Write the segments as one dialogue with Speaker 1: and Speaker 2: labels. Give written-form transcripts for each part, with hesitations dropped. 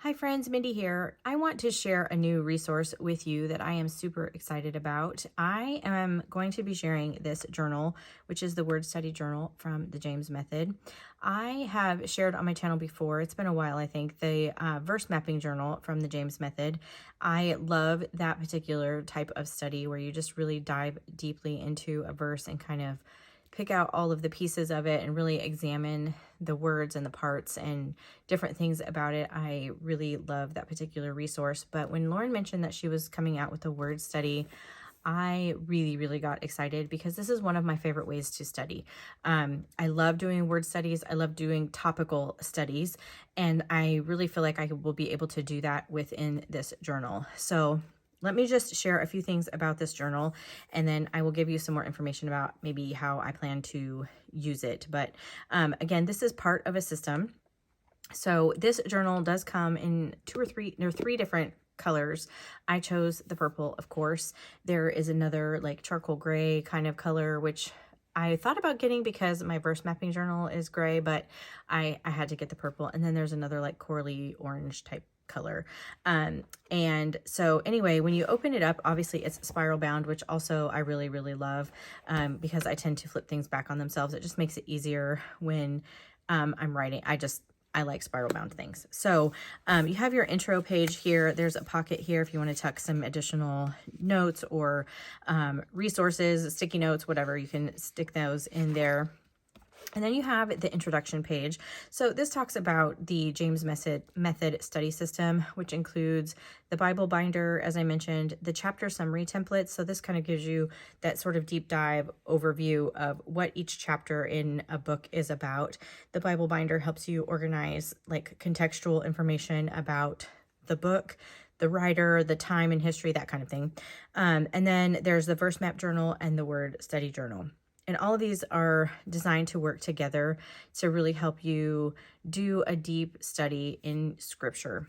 Speaker 1: Hi friends, Mindy here. I want to share a new resource with you that I am super excited about. I am going to be sharing this journal, which is the Word Study Journal from the James Method. I have shared on my channel before, it's been a while I think, the verse mapping journal from the James Method. I love that particular type of study where you just really dive deeply into a verse and kind of pick out all of the pieces of it and really examine the words and the parts and different things about it. I really love that particular resource. But when Lauren mentioned that she was coming out with a word study, I really got excited because this is one of my favorite ways to study. I love doing word studies. I love doing topical studies, and I really feel like I will be able to do that within this journal. So let me just share a few things about this journal, and then I will give you some more information about maybe how I plan to use it. But again, this is part of a system. So this journal does come in three different colors. I chose the purple, of course. There is another like charcoal gray kind of color, which I thought about getting because my verse mapping journal is gray, but I had to get the purple. And then there's another like corally orange type color. And so anyway, when you open it up, obviously it's spiral bound, which also I really love, because I tend to flip things back on themselves. It just makes it easier when I'm writing. I like spiral bound things. So you have your intro page here. There's a pocket here if you want to tuck some additional notes or resources, sticky notes, whatever, you can stick those in there. And then you have the introduction page. So this talks about the James Method study system, which includes the Bible binder, as I mentioned, the chapter summary templates. So this kind of gives you that sort of deep dive overview of what each chapter in a book is about. The Bible binder helps you organize like contextual information about the book, the writer, the time and history, that kind of thing. And then there's the verse map journal and the word study journal. And all of these are designed to work together to really help you do a deep study in scripture.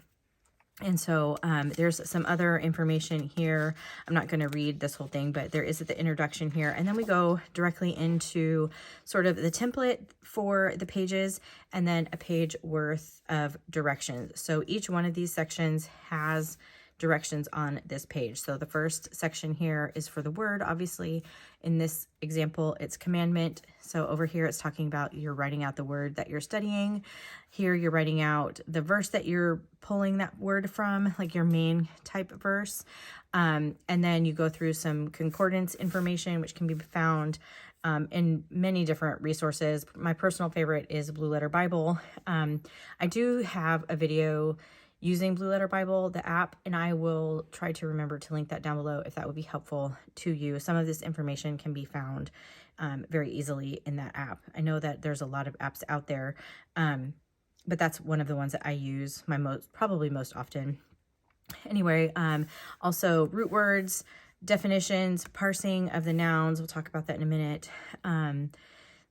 Speaker 1: And so there's some other information here. I'm not going to read this whole thing, but there is the introduction here. And then we go directly into sort of the template for the pages and then a page worth of directions. So each one of these sections has directions on this page. So the first section here is for the word. Obviously, in this example, it's commandment. So over here, it's talking about you're writing out the word that you're studying. Here, you're writing out the verse that you're pulling that word from, like your main type verse. And then you go through some concordance information, which can be found in many different resources. My personal favorite is Blue Letter Bible. I do have a video using Blue Letter Bible, the app, and I will try to remember to link that down below if that would be helpful to you. Some of this information can be found very easily in that app. I know that there's a lot of apps out there, but that's one of the ones that I use probably most often. Anyway, also root words, definitions, parsing of the nouns. We'll talk about that in a minute.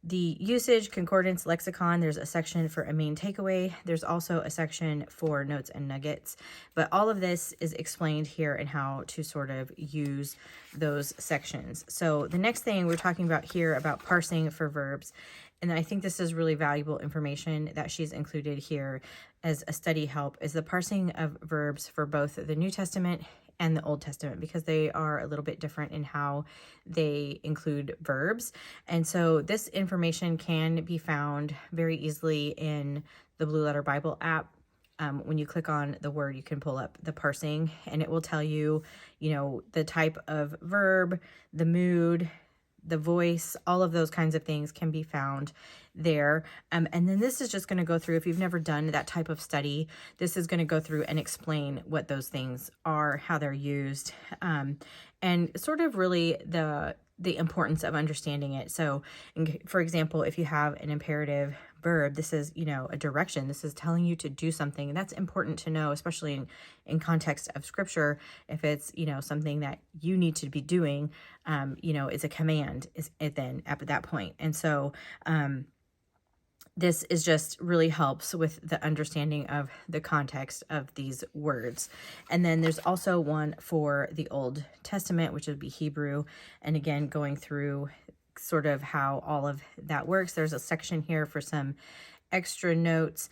Speaker 1: The usage, concordance, lexicon, there's a section for a main takeaway. There's also a section for notes and nuggets. But all of this is explained here and how to sort of use those sections. So the next thing we're talking about here about parsing for verbs, and I think this is really valuable information that she's included here as a study help, is the parsing of verbs for both the New Testament and the Old Testament, because they are a little bit different in how they include verbs. And so this information can be found very easily in the Blue Letter Bible app. When you click on the word, you can pull up the parsing and it will tell you, the type of verb, the mood, the voice, all of those kinds of things can be found there. And then this is just going to go through, if you've never done that type of study, this is going to go through and explain what those things are, how they're used, and sort of really the importance of understanding it. So for example, if you have an imperative verb, this is, a direction. This is telling you to do something. And that's important to know, especially in context of scripture. If it's, something that you need to be doing, is a command is it then at that point. And so, this is just really helps with the understanding of the context of these words. And then there's also one for the Old Testament, which would be Hebrew. And again, going through sort of how all of that works. There's a section here for some extra notes.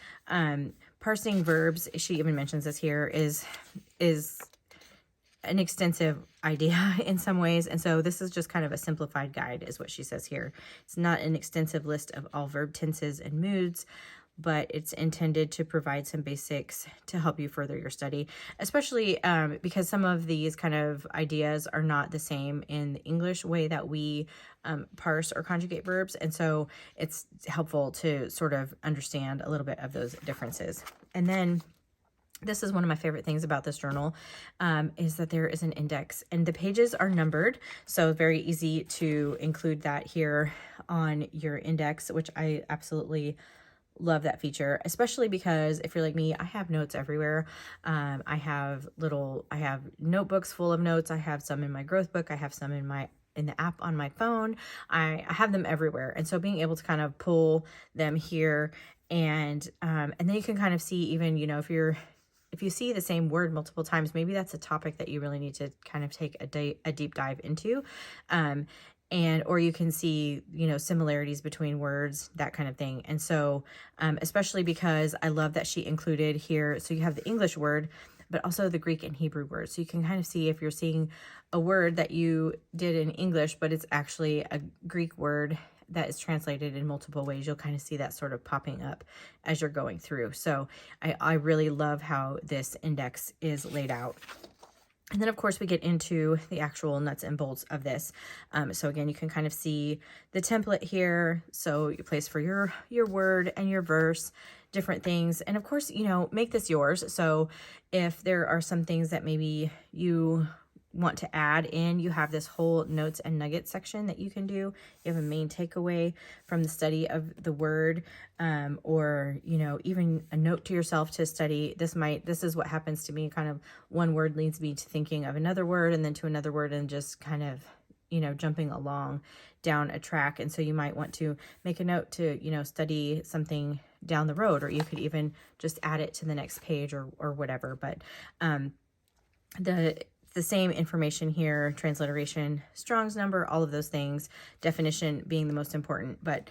Speaker 1: parsing verbs, she even mentions this here, is an extensive idea in some ways. And so this is just kind of a simplified guide is what she says here. It's not an extensive list of all verb tenses and moods, but it's intended to provide some basics to help you further your study, especially because some of these kind of ideas are not the same in the English way that we parse or conjugate verbs. And so it's helpful to sort of understand a little bit of those differences. And then this is one of my favorite things about this journal, is that there is an index and the pages are numbered. So very easy to include that here on your index, which I absolutely love that feature, especially because if you're like me, I have notes everywhere. I have notebooks full of notes. I have some in my growth book. I have some in the app on my phone. I have them everywhere. And so being able to kind of pull them here and then you can kind of see even, you know, if you see the same word multiple times, maybe that's a topic that you really need to kind of take a deep dive into. Or you can see, you know, similarities between words, that kind of thing. And so, especially because I love that she included here, so you have the English word, but also the Greek and Hebrew words. So you can kind of see if you're seeing a word that you did in English, but it's actually a Greek word that is translated in multiple ways, you'll kind of see that sort of popping up as you're going through. So I really love how this index is laid out. And then of course we get into the actual nuts and bolts of this. So again, you can kind of see the template here. So your place for your word and your verse, different things. And of course, you know, make this yours. So if there are some things that maybe you want to add in, you have this whole notes and nuggets section that you can do. You have a main takeaway from the study of the word, or, you know, even a note to yourself to study. This is what happens to me. Kind of one word leads me to thinking of another word and then to another word and just kind of, you know, jumping along down a track. And so you might want to make a note to, you know, study something down the road, or you could even just add it to the next page or whatever. But, the same information here, transliteration, Strong's number, all of those things, definition being the most important. But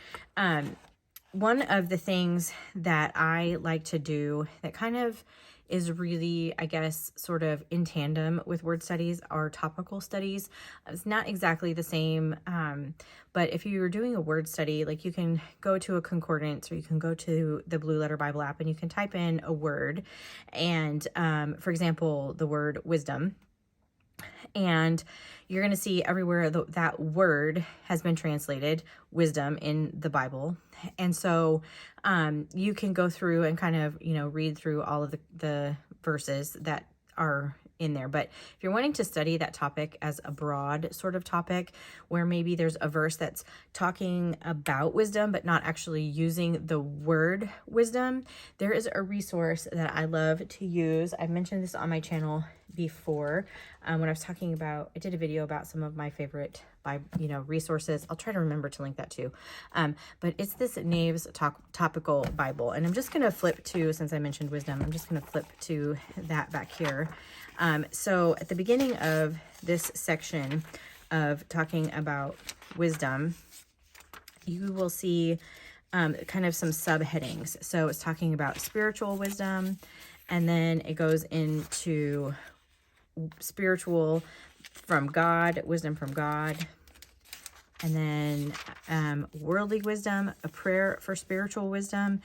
Speaker 1: one of the things that I like to do that kind of is really, I guess, sort of in tandem with word studies are topical studies. It's not exactly the same, but if you're doing a word study, like you can go to a concordance or you can go to the Blue Letter Bible app and you can type in a word. And for example, the word wisdom. And you're going to see everywhere that word has been translated, wisdom, in the Bible. And so you can go through and kind of, you know, read through all of the verses that are in there. But if you're wanting to study that topic as a broad sort of topic, where maybe there's a verse that's talking about wisdom, but not actually using the word wisdom, there is a resource that I love to use. I've mentioned this on my channel before when I was talking about, I did a video about some of my favorite resources. I'll try to remember to link that too. But it's this Nave's Topical Bible. And I'm just going to flip to, since I mentioned wisdom, I'm just going to flip to that back here. So at the beginning of this section of talking about wisdom, you will see kind of some subheadings. So it's talking about spiritual wisdom, and then it goes into spiritual from God, wisdom from God, and then worldly wisdom, a prayer for spiritual wisdom.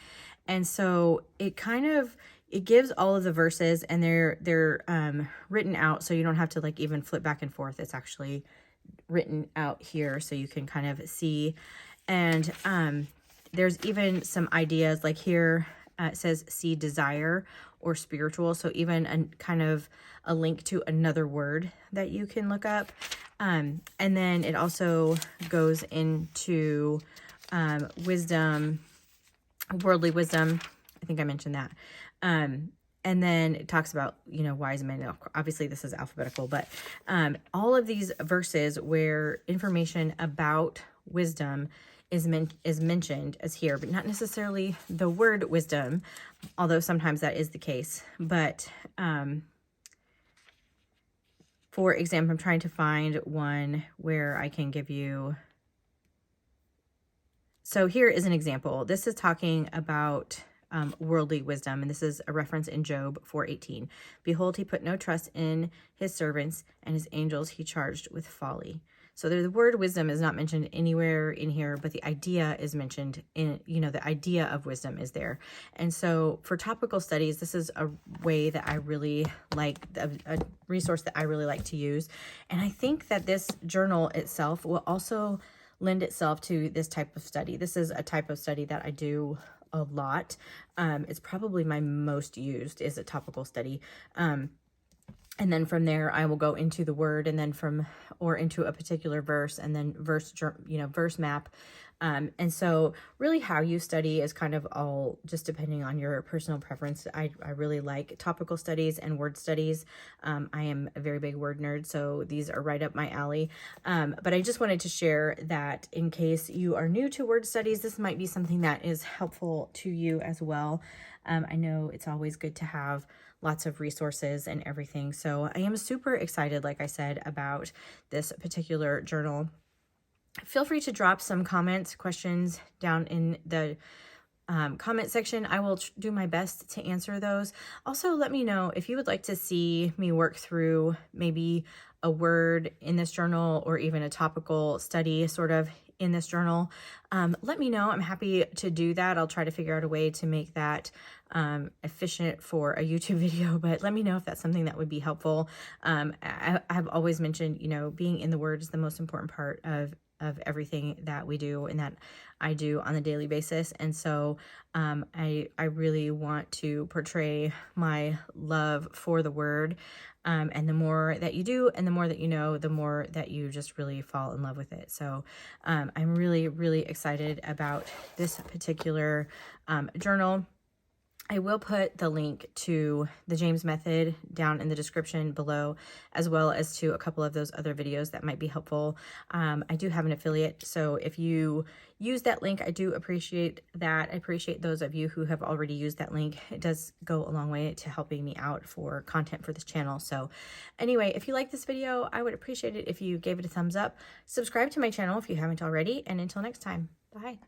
Speaker 1: And so it kind of, it gives all of the verses, and they're written out, so you don't have to like even flip back and forth. It's actually written out here so you can kind of see. And there's even some ideas like here. It says see desire or spiritual. So even a kind of a link to another word that you can look up. And then it also goes into wisdom, worldly wisdom. I think I mentioned that. And then it talks about, wise men. Obviously this is alphabetical, but all of these verses where information about wisdom is mentioned as here, but not necessarily the word wisdom, although sometimes that is the case. But for example, I'm trying to find one where I can give you. So here is an example. This is talking about worldly wisdom. And this is a reference in Job 4:18. Behold, he put no trust in his servants, and his angels he charged with folly. So the word wisdom is not mentioned anywhere in here, but the idea is mentioned in, the idea of wisdom is there. And so for topical studies, this is a way that I really like, a resource that I really like to use. And I think that this journal itself will also lend itself to this type of study. This is a type of study that I do a lot. It's probably my most used is a topical study. And then from there, I will go into the word, and then or into a particular verse, and then verse map. And so really how you study is kind of all just depending on your personal preference. I really like topical studies and word studies. I am a very big word nerd, so these are right up my alley. But I just wanted to share that in case you are new to word studies, this might be something that is helpful to you as well. I know it's always good to have lots of resources and everything. So I am super excited, like I said, about this particular journal. Feel free to drop some comments, questions down in the comment section. I will do my best to answer those. Also, let me know if you would like to see me work through maybe a word in this journal, or even a topical study sort of in this journal. Let me know. I'm happy to do that. I'll try to figure out a way to make that efficient for a YouTube video, but let me know if that's something that would be helpful. I've always mentioned, being in the Word is the most important part of everything that we do and that I do on a daily basis. And so I really want to portray my love for the Word. And the more that you do and the more that you know, the more that you just really fall in love with it. So I'm really, really excited about this particular journal. I will put the link to the James Method down in the description below, as well as to a couple of those other videos that might be helpful. I do have an affiliate, so if you use that link, I do appreciate that. I appreciate those of you who have already used that link. It does go a long way to helping me out for content for this channel. So anyway, if you like this video, I would appreciate it if you gave it a thumbs up. Subscribe to my channel if you haven't already, and until next time, bye.